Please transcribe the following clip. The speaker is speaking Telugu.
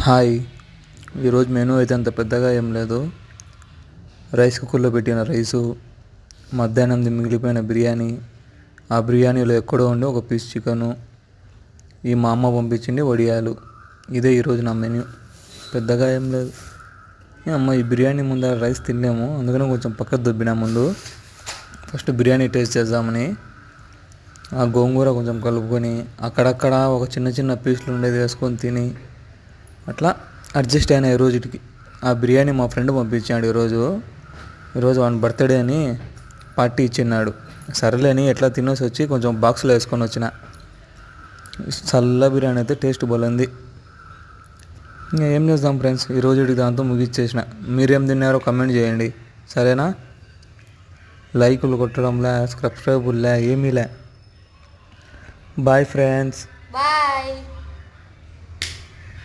హాయ్. ఈరోజు మెనూ అయితే అంత పెద్దగా ఏం లేదు. రైస్ కుక్కర్లో పెట్టిన రైసు, మధ్యాహ్నంది మిగిలిపోయిన బిర్యానీ, ఆ బిర్యానీలో ఎక్కడో ఉండి ఒక పీస్ చికెను, ఈ మా అమ్మ పంపించింది వడియాలు. ఇదే ఈరోజు నా మెన్యూ. పెద్దగా ఏం లేదు. అమ్మ ఈ బిర్యానీ ముందర రైస్ తినలేము, అందుకని కొంచెం పక్కకు దొబ్బినా ముందు. ఫస్ట్ బిర్యానీ టేస్ట్ చేద్దామని ఆ గోంగూర కొంచెం కలుపుకొని అక్కడక్కడ ఒక చిన్న చిన్న పీసులు ఉండేది వేసుకొని తిని అట్లా అడ్జస్ట్ అయినా ఈ రోజుకి. ఆ బిర్యానీ మా ఫ్రెండ్ పంపించాడు ఈరోజు వాని బర్త్డే అని పార్టీ ఇచ్చిన్నాడు. సరేలే అని ఎట్లా తినేసి వచ్చి కొంచెం బాక్స్లో వేసుకొని వచ్చిన. చల్ల బిర్యానీ అయితే టేస్ట్ బాగుంది. ఇంకా ఏం చేద్దాం ఫ్రెండ్స్, ఈరోజుకి దాంతో ముగిచ్చేసిన. మీరేం తిన్నారో కమెంట్ చేయండి, సరేనా? లైకులు కొట్టడంలే, సబ్స్క్రైబుల్లే, ఏమీలే. Bye friends. బాయ్.